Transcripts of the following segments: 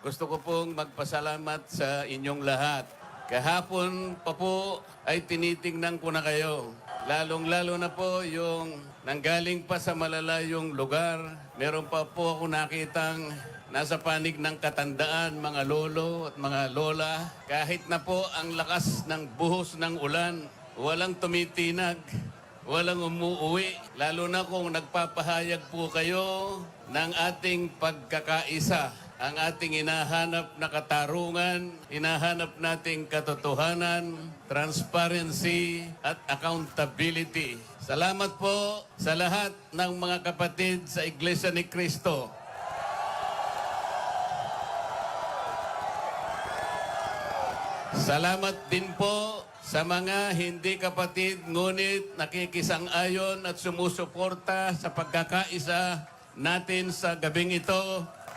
Gusto ko pong magpasalamat sa inyong lahat. Kahapon pa po ay tinitingnan ko na kayo. Lalong-lalo na po yung nanggaling pa sa malalayong lugar. Meron pa po ako nakitang nasa panig ng katandaan, mga lolo at mga lola. Kahit na po ang lakas ng buhos ng ulan, walang tumitinag, walang umuuwi. Lalo na kung nagpapahayag po kayo ng ating pagkakaisa. Ang ating hinahanap na katarungan, hinahanap nating katotohanan, transparency at accountability. Salamat po sa lahat ng mga kapatid sa Iglesia ni Cristo. Salamat din po sa mga hindi kapatid ngunit nakikisang-ayon at sumusuporta sa pagkakaisa natin sa gabing ito.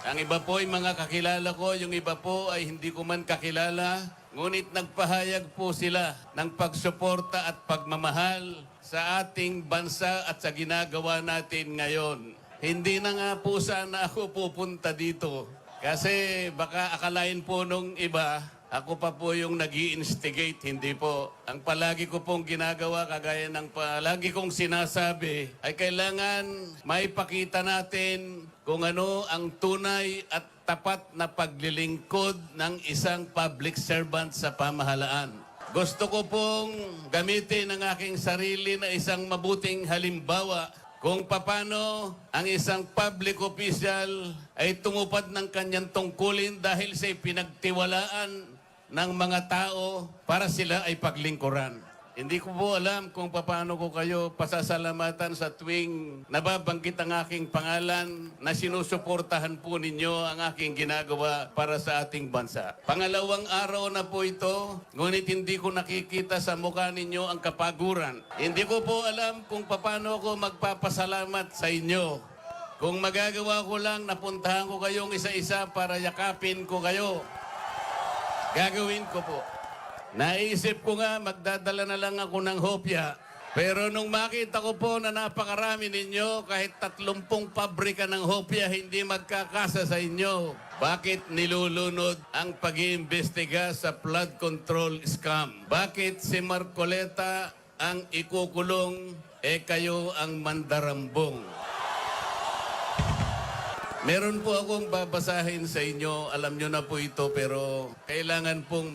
Ang iba po ay mga kakilala ko, yung iba po ay hindi ko man kakilala. Ngunit nagpahayag po sila ng pagsuporta at pagmamahal sa ating bansa at sa ginagawa natin ngayon. Hindi na nga po sana ako pupunta dito. Kasi baka akalain po nung iba, ako pa po yung nag-i-instigate, hindi po. Ang palagi ko pong ginagawa, kagaya ng palagi kong sinasabi, ay kailangan maipakita natin kung ano ang tunay at tapat na paglilingkod ng isang public servant sa pamahalaan. Gusto ko pong gamitin ang aking sarili na isang mabuting halimbawa kung paano ang isang public official ay tumupad ng kanyang tungkulin dahil siya'y pinagtiwalaan ng mga tao para sila ay paglingkuran. Hindi ko po alam kung paano ko kayo pasasalamatan sa tuwing nababanggit ang aking pangalan na sinusuportahan po ninyo ang aking ginagawa para sa ating bansa. Pangalawang araw na po ito, ngunit hindi ko nakikita sa mukha ninyo ang kapaguran. Hindi ko po alam kung paano ko magpapasalamat sa inyo. Kung magagawa ko lang, napuntahan ko kayong isa-isa para yakapin ko kayo. Gagawin ko po. Naisip ko nga, magdadala na lang ako ng hopya. Pero nung makita ko po na napakarami ninyo, kahit 30 pabrika ng hopya, hindi magkakasa sa inyo. Bakit nilulunod ang pag-iimbestiga sa flood control scam? Bakit si Marcoleta ang ikukulong, kayo ang mandarambong? Meron po akong babasahin sa inyo, alam nyo na po ito, pero kailangan pong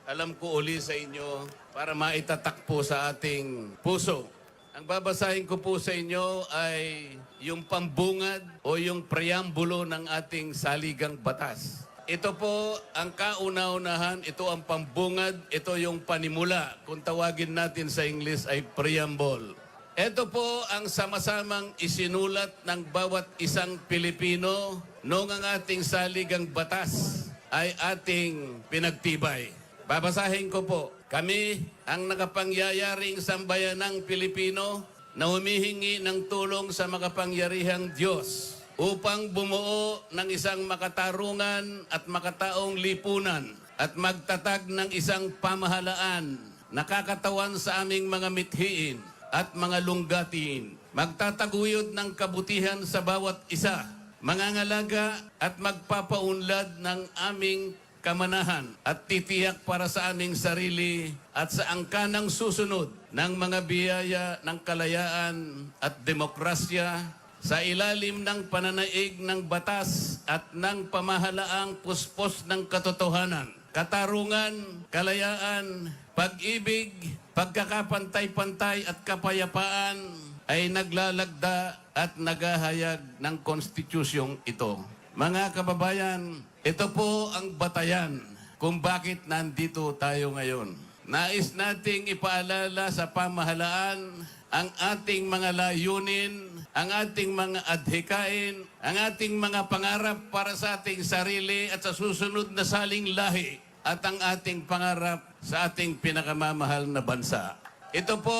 alam ko uli sa inyo para maitatak po sa ating puso. Ang babasahin ko po sa inyo ay yung pambungad o yung preambulo ng ating saligang batas. Ito po ang kauna-unahan, ito ang pambungad, ito yung panimula. Kung tawagin natin sa English ay preamble. Ito po ang sama-samang isinulat ng bawat isang Pilipino noong ang ating saligang batas ay ating pinagtibay. Babasahin ko po. Kami ang nakapangyayaring sambayanang Pilipino na humihingi ng tulong sa makapangyarihang Diyos upang bumuo ng isang makatarungan at makataong lipunan at magtatag ng isang pamahalaan nakakatawan sa aming mga mithiin at mga lunggatiin, magtataguyod ng kabutihan sa bawat isa, mangangalaga at magpapaunlad ng aming kamanahan at titiyak para sa aming sarili at sa angkanang susunod ng mga biyaya ng kalayaan at demokrasya sa ilalim ng pananaig ng batas at ng pamahalaang puspos ng katotohanan, katarungan, kalayaan, pag-ibig, pagkakapantay-pantay at kapayapaan ay naglalagda at naghahayag ng konstitusyong ito. Mga kababayan, ito po ang batayan kung bakit nandito tayo ngayon. Nais nating ipaalala sa pamahalaan ang ating mga layunin, ang ating mga adhikain, ang ating mga pangarap para sa ating sarili at sa susunod na saling lahi at ang ating pangarap sa ating pinakamamahal na bansa. Ito po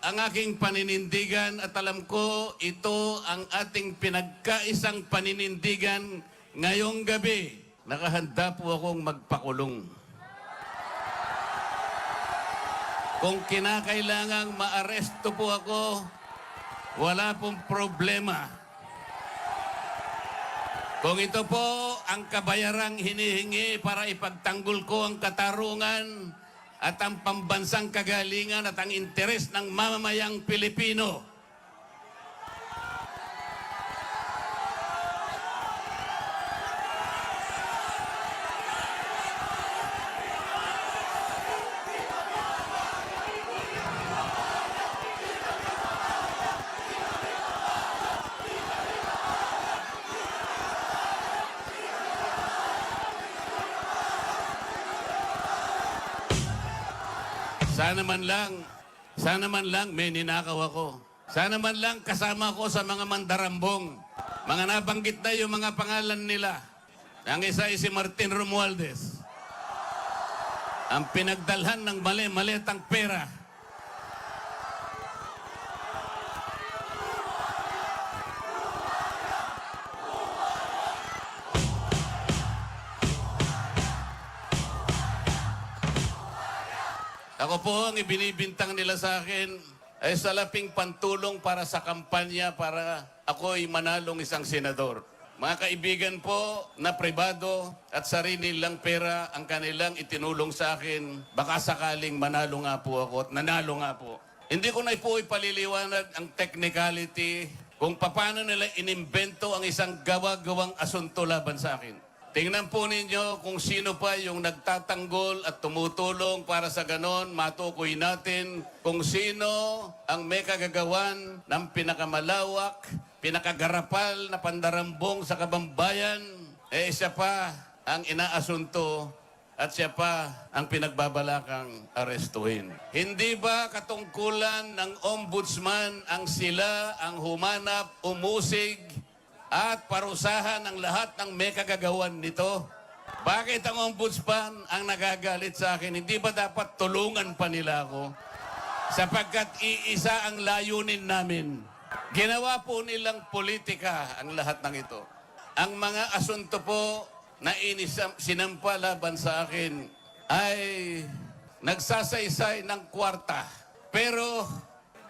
ang aking paninindigan at alam ko ito ang ating pinagkaisang paninindigan ngayong gabi. Nakahanda po akong magpakulong. Kung kinakailangang maaresto po ako, wala pong problema. Kung ito po ang kabayarang hinihingi para ipagtanggol ko ang katarungan at ang pambansang kagalingan at ang interes ng mamamayang Pilipino. Sana man lang may ninakaw ako. Sana man lang kasama ko sa mga mandarambong. Mga nabanggit na yung mga pangalan nila. Ang isa ay si Martin Romualdez. Ang pinagdalhan ng mali-malitang pera. Ako po ang ibinibintang nila sa akin ay salaping pantulong para sa kampanya para ako'y manalong isang senador. Mga kaibigan po na pribado at sarili lang pera ang kanilang itinulong sa akin, baka sakaling manalo nga po ako at nanalo nga po. Hindi ko na po ipaliliwanag ang technicality kung paano nila inimbento ang isang gawa-gawang asunto laban sa akin. Tingnan po ninyo kung sino pa yung nagtatanggol at tumutulong para sa ganon, matukoy natin kung sino ang may kagagawan ng pinakamalawak, pinakagarapal na pandarambong sa kabambayan, siya pa ang inaasunto at siya pa ang pinagbabalakang arestuhin. Hindi ba katungkulan ng ombudsman ang sila ang humanap, umusig, at parusahan ang lahat ng may kagagawan nito? Bakit ang ombudsman ang nagagalit sa akin? Hindi ba dapat tulungan pa nila ako? Sapagkat iisa ang layunin namin. Ginawa po nilang politika ang lahat ng ito. Ang mga asunto po na sinampa laban sa akin ay nagsasaysay ng kwarta, pero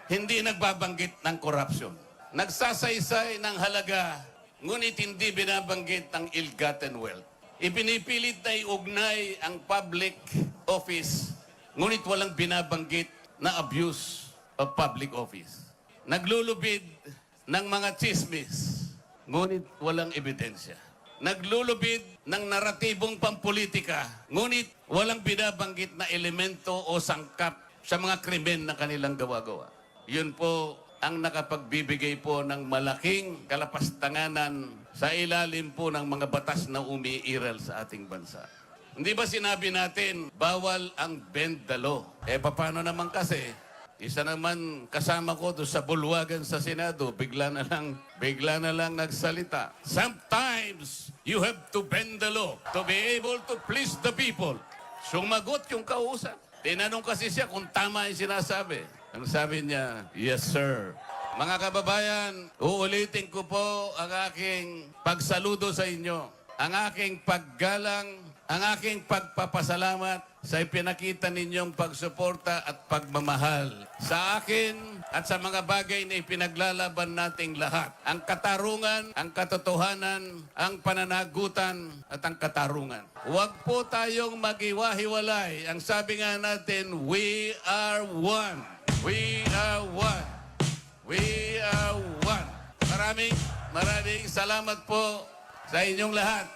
hindi nagbabanggit ng korupsyon. Nagsasaysay ng halaga, ngunit hindi binabanggit ng ill-gotten wealth. Ipinipilit na iugnay ang public office, ngunit walang binabanggit na abuse of public office. Naglulubid ng mga chismis, ngunit walang ebidensya. Naglulubid ng naratibong pampolitika, ngunit walang binabanggit na elemento o sangkap sa mga krimen na kanilang gawa-gawa. Yun po ang nakapagbibigay po ng malaking kalapastanganan sa ilalim po ng mga batas na umiiral sa ating bansa. Hindi ba sinabi natin, bawal ang bend the law? Paano naman kasi, isa naman kasama ko doon sa bulwagan sa Senado, bigla na lang nagsalita. Sometimes, you have to bend the law to be able to please the people. Sumagot yung kausap. Tinanong kasi siya kung tama yung sinasabi. Ang sabi niya, yes sir. Mga kababayan, uulitin ko po ang aking pagsaludo sa inyo, ang aking paggalang, ang aking pagpapasalamat sa ipinakita ninyong pagsuporta at pagmamahal sa akin at sa mga bagay na ipinaglalaban nating lahat. Ang katarungan, ang katotohanan, ang pananagutan at ang katarungan. Huwag po tayong mag-iwahiwalay. Ang sabi nga natin, we are one. We are one. We are one. Maraming salamat po sa inyong lahat.